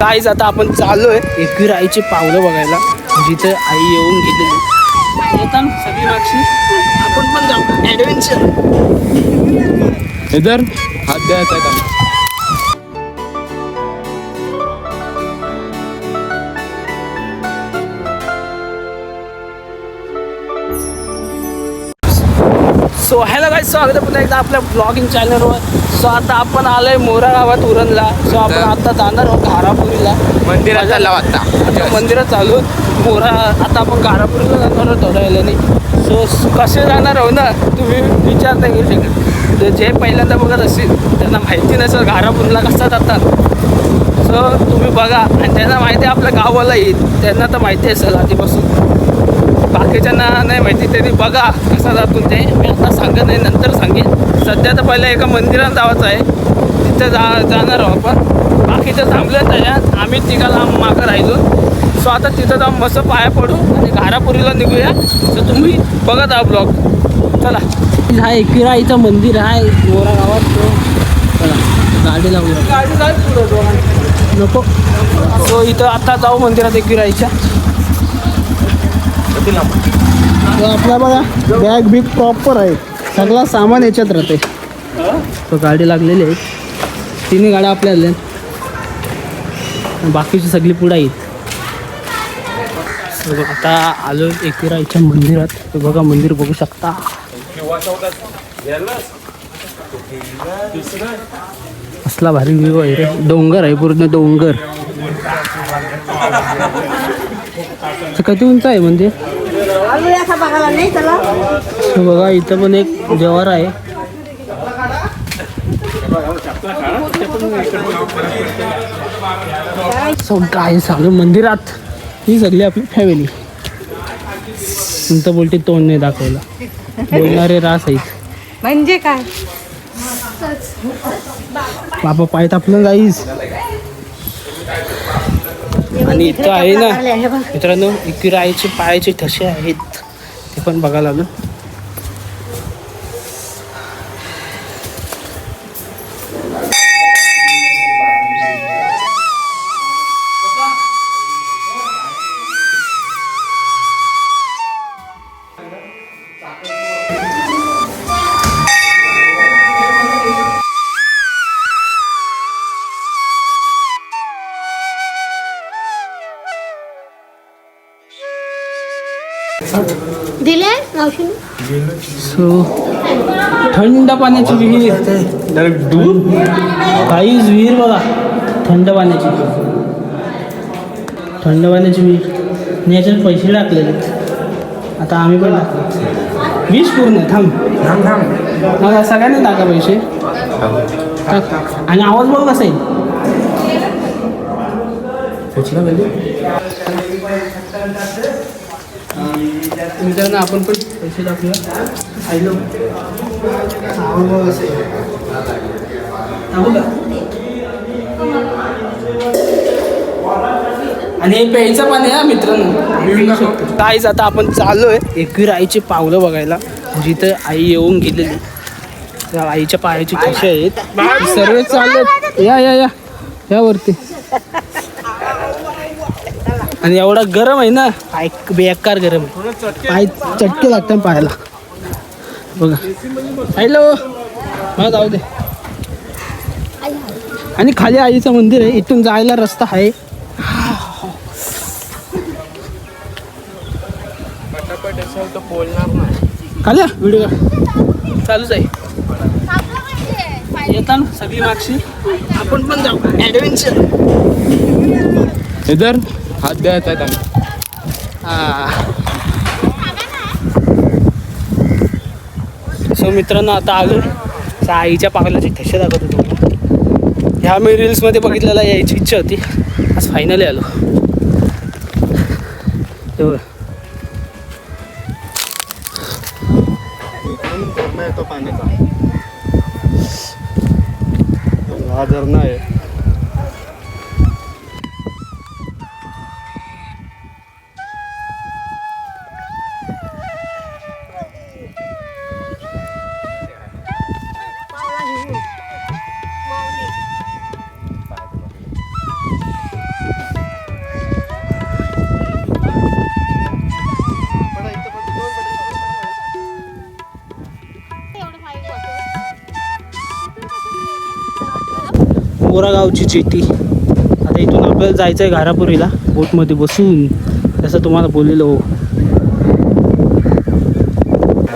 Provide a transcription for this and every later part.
Guys आता आपण चाललोय एकवीर आईची पावलं बघायला, जिथे आई येऊन गेलेली. येता ना सगळी मागची, आपण पण जाऊ ॲडव्हेंचर. इधर हात द्यायचा आहे त्यांना. सो हॅलो गाईज, स्वागत आहे पुन्हा एकदा आपल्या ब्लॉगिंग चॅनलवर. सो आता आपण आलोय मोरा गावात उरणला. सो आपण आता जाणार आहोत घारापुरीला. मंदिरात चालला आता मंदिरात चालू मोरा. आता आपण घारापुरीला जाणार आहोत थोड्या वेळाने. सो कसे जाणार आहो ना, तुम्ही विचार नाही करू शकत. जे पहिल्यांदा बघत असतील त्यांना माहिती नसेल घारापुरीला कसा जातात. सो तुम्ही बघा, आणि त्यांना माहिती आहे आपल्या गावाला येईल, त्यांना तर माहिती असेल आधीपासून. बाकीच्यांना नाही माहिती, त्यांनी बघा कसा जातो ते. मी आता सांगत नाही, नंतर सांगेन. सध्या तर पहिलं एका मंदिरात जायचं आहे, तिथं जाणार आहोत आपण. बाकीचं थांबलं त्याच्यात, आम्ही तिघाला मागं राहिलो. सो आता तिथं जाऊन मस्त पाया पडू आणि घारापुरीला निघूया. सो तुम्ही बघत आहा ब्लॉग. चला, हा एकवीर आईचं मंदिर आहे मोरा गावात. चला गाडी लावूया, गाडी जाऊ पुढं नको. सो इथं आता जाऊ मंदिरात एकवीर आईच्या. आपला बघा बॅग बिग प्रॉपर आहे, सगळा सामान याच्यात राहते. तो गाडी लागलेली आहे, तिन्ही गाड्या आपल्या बाकीची सगळी पुढं आहेत. आता आलो एकवीर आईच्या मंदिरात. ते बघा मंदिर बघू शकता. असला भारी व्ह्यू आहे रे. डोंगर आहे, पूर्ण डोंगर. किती उंच आहे म्हणजे बघा. इथं पण एक जवार आहे. काय सांगू, मंदिरात ही सगळी आपली फॅमिली. तुमचं बोलते तोंड नाही दाखवलं, बोलणारे रास आहेत म्हणजे काय. बाबा पाय तापलं गाईस. आणि इथं आहे ना मित्रांनो, एकवीर आईचे पायाचे ठसे आहेत, ते पण बघायला आलो. दिले मावशीने. सो थंड पाण्याची विहीर, काहीच विहीर बघा. थंड पाण्याची विहीर. याच्यात पैसे टाकलेले. आता आम्ही पण टाकतो 20 पूर्ण. थांब मग सगळ्यांनी टाका पैसे. आणि आवाज बघ कसा आहे. मित्रांनो आपण पण पैसे टाकूया. खायलो आणि हे प्यायचं पाणी आहे मित्रांनो. काहीच आता आपण चाललोय एकवीर आईची पावलं बघायला, जिथे आई येऊन गेलेली. त्या आईच्या पायाची कशी आहेत सर्व चालत. या या या या वरती. आणि एवढा गरम आहे ना, पाय बेकार गरम आहे. पाय चटके लागतात पायाला बघा. हॅलो हा जाऊ दे. आणि खाली आईचं मंदिर आहे, इथून जायला रस्ता आहे. खाली व्हिडिओ चालूच आहे. येता ना सगळी मागची, आपण पण जाऊ ॲडव्हेंचर. इधर हात द्यायचा आहे त्यांना. सो मित्रांनो आता आलो आईच्या पावलाची ठसे दाखवतो तुम्हाला. ह्या मी रील्समध्ये बघितलेला यायची इच्छा होती, आज फायनली आलो. तो पाण्याचा हा झरणा आहे. मोरा गावची जेटी. आता इथून आपल्याला जायचं आहे घारापुरीला बोटमध्ये बसून, जसं तुम्हाला बोललेलो हो.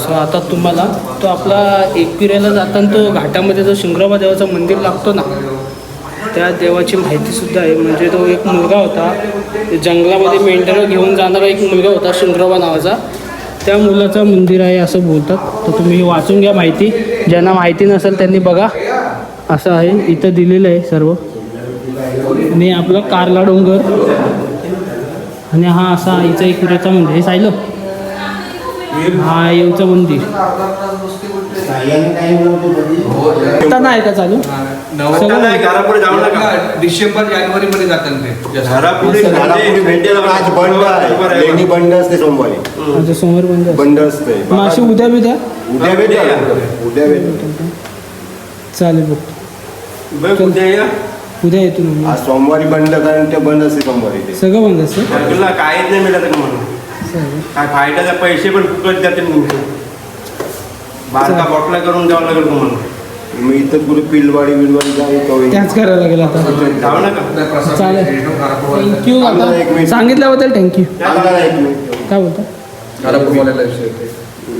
सो आता तुम्हाला तो आपला एकविऱ्याला जाताना तो घाटामध्ये जो शिंगरोबा देवाचं मंदिर लागतो ना, त्या देवाची माहितीसुद्धा आहे. म्हणजे तो एक मुलगा होता, जंगलामध्ये मेंढरं घेऊन जाणारा एक मुलगा होता शिंगरोबा नावाचा. त्या मुलाचं मंदिर आहे असं बोलतात. तर तुम्ही वाचून घ्या माहिती, ज्यांना माहिती नसेल त्यांनी बघा. असं आहे, इथं दिलेलं आहे सर्व. आणि आपलं कारला डोंगर आणि हा असा आईचा एकविऱ्याचा मंदिर. हे सायलो हा येऊचं मंदिर. आता नाही का चालू सगळं घरापुढे जाऊ नका. डिसेंबर जानेवारी मध्ये जातात ते घरापुढे आज बंद आहे. लेणी बंद असते सोमवारी. म्हणजे समोर बंद असते. मग अशी उद्या बिद्या उद्या भेट चालेल बघ. उद्या या. उद्या येतो मग. आज सोमवारी बंद कारण ते बंद असते सोमवारी ते. सगळं बंद असतं. तुला काहीच नाही मिळत का म्हणून चालेल. काय फायद्याचे पैसे पण फुकट जाते बारका बॉटला करून द्यावं लागेल तुम्हाला. मी इथं कुठे पिलवाडी जाऊ त्याच करायला लागेल आता. जाऊ नका. चालेल, थँक्यू. आता सांगितल्याबद्दल थँक्यू. काय बोलता?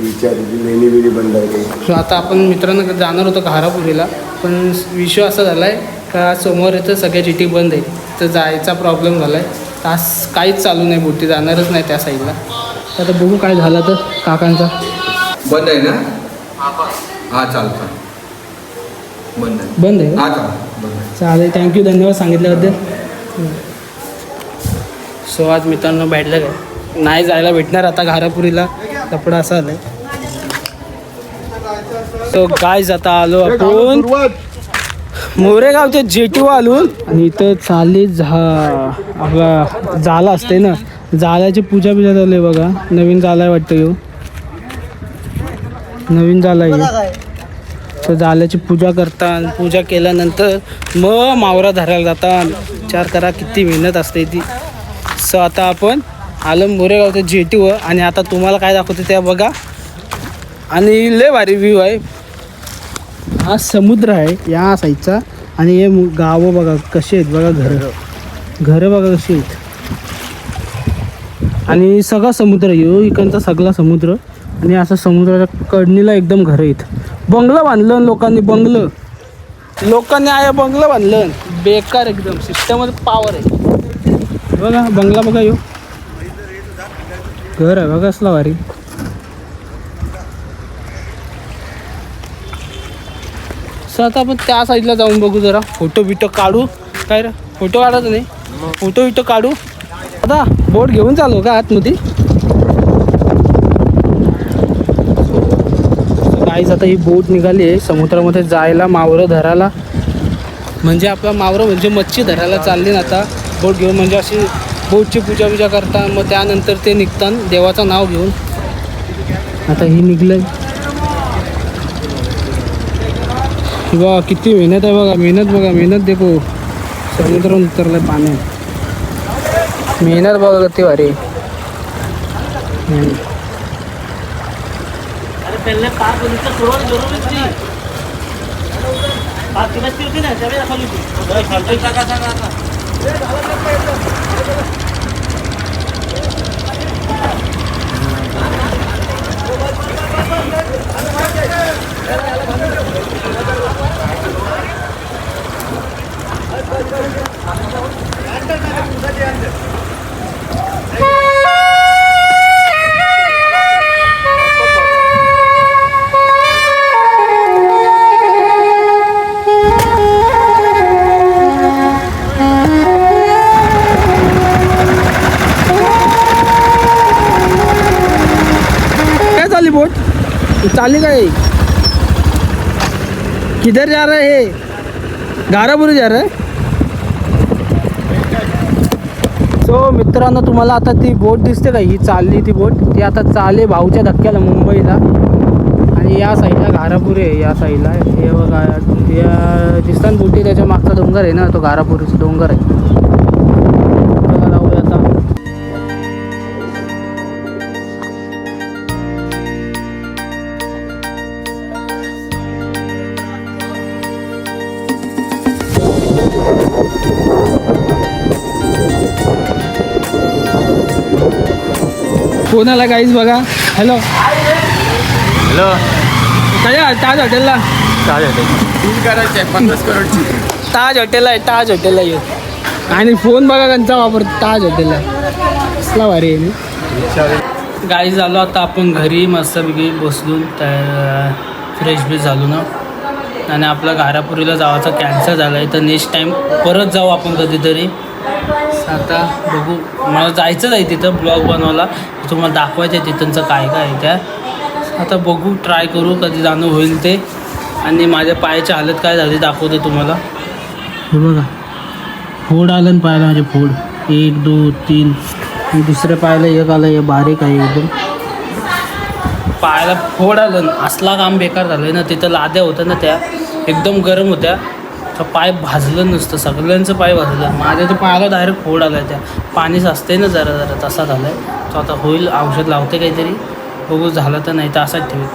लेणी बिणी बंद आहे. सो आता आपण मित्रांनो जाणार होतो घारापुरीला, पण विषय असा झाला आहे का समोर येतं सगळ्या चिठी बंद आहे. तर जायचा प्रॉब्लेम झाला आहे. तास काहीच चालू नाही, बोटी जाणारच नाही त्या साईडला. आता बघू काय झालं तर. काकांचा बंद आहे ना? हा चालतं. बंद आहे. बंद आहे का? हा बंद आहे. चालेल, थँक्यू, धन्यवाद सांगितल्याबद्दल. सो आज मित्रांनो भेटलं काय नाही जायला भेटणार आता घारापुरीला. कपडा असा आलाय. सो गाईज आता आलो आपण मोरेगावच्या जेटीवर आलो. आणि इथं चाली आपला जाला असते ना, जाल्याची पूजा बिजा चालू आहे बघा. नवीन जाला आहे वाटतं येऊ, नवीन जाला आहे. तर जाल्याची पूजा करतात. पूजा केल्यानंतर मग मावरा धरायला जातात. विचार करा किती मेहनत असते ती. सो आता आपण आलो मोरेगावच्या जेटीवर आणि आता तुम्हाला काय दाखवते त्या बघा. आणि लय भारी व्ह्यू आहे. हा समुद्र आहे या साईडचा. आणि हे गावं बघा कसे आहेत बघा, घरं बघा कशी आहेत. आणि सगळा समुद्र येऊ इकडचा सगळा समुद्र. आणि असं समुद्राच्या कडणीला एकदम घरं आहेत. बंगलं बांधलं लोकांनी, लोकांनी आहे बंगलं बांधलं. बेकार एकदम, सिस्टममध्ये पावर आहे बघा. बंगला बघा येऊ, घर आहे बघा असला भारी. सर आता आपण त्या साईडला जाऊन बघू जरा. फोटो बिटो काढू. काय रे फोटो काढायचं नाही, फोटो बिटो काढू. आता बोट घेऊन चालू का आतमध्ये. गाईज आता ही बोट निघाली आहे समुद्रामध्ये जायला, मावरं धरायला. म्हणजे आपला मावरं म्हणजे मच्छी धरायला चालली ना आता बोट घेऊन. म्हणजे अशी बोटची पूजा बिजा करतात. मग त्यानंतर ते निघतात देवाचं नाव घेऊन. आता ही निघलं बघा, किती मेहनत आहे बघा. मेहनत देखो. समुद्रात उतरलं आहे पाण्यात. मेहनत बघा किती भारी. पहले पाक बगीचा सोडून जरूर थी. पाक किती होती ना त्यावेळी दाखवली होती. खालची टाका आता. बोट चाली काय? किधर जा रहा है? घारापुरी जा रहा है. सो मित्रांनो तुम्हाला आता ती बोट दिसते का? ही चालली ती बोट. ती आता चाले भाऊच्या धक्क्याला मुंबईला. आणि या साईडला घारापुरी आहे. या साईडला हे बघा या दिसतात बोटी. त्याच्या मागचा डोंगर आहे ना, तो घारापुरीचा डोंगर आहे. चला जाऊया आता. कोणाला काहीच बघा. हॅलो हॅलो काय ताज हॉटेलला करायचे 50 करोडची. ताज हॉटेलला आहे, ताज हॉटेलला ये. आणि फोन बघा कंचा वापरतो ताज हॉटेलला. कसला भारी आहे. गाईज झालो आता आपण घरी मस्तपैकी बसलून फ्रेश ब्रेश झालो ना. आणि आपलं घारापुरीला जावाचा कॅन्सल झाला आहे तर नेक्स्ट टाईम परत जाऊ आपण कधीतरी. आता बघू, मला जायचंच आहे तिथं ब्लॉग बनवायला, तुम्हाला दाखवायचं आहे तिथंचं काय काय आहे त्या. आता बघू, ट्राय करू कधी जाणं होईल ते. आणि माझ्या पायाची हालत काय झाली दाखवते तुम्हाला. हे बघा फोड आलं ना पायाला, माझे फोड 1 2 3. दुसऱ्या पायाला एक आलं, हे बारीक आहे एकदम. पायाला फोड आलं, असला काम बेकार झालं आहे ना. तिथं लाद्या होत्या ना त्या एकदम गरम होत्या, तर पाय भाजलं नसतं, सगळ्यांचं पाय भाजलं. माझ्या तर पायाला डायरेक्ट फोड आला आहे. त्या पाणी साचते ना जरा जरा, तसा झाला आहे तो. आता होईल, औषध लावते काहीतरी, बघू झालं तर, नाही तर असाच ठेवेल.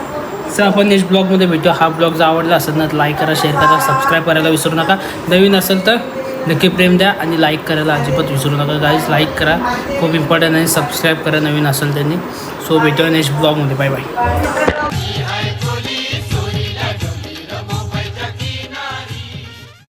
सर आपण नेक्स्ट ब्लॉगमध्ये भेटू. हा ब्लॉग जर आवडला असेल ना तर लाईक करा, शेअर करा, सबस्क्राईब करायला विसरू नका. नवीन असेल तर नक्की प्रेम द्या आणि लाईक करायला अजिबात विसरू नका गाईज. लाईक करा, खूप इम्पॉर्टंट आहे. सबस्क्राईब करा नवीन असेल त्यांनी. सो भेटूया नेक्स्ट ब्लॉगमध्ये. Bye bye.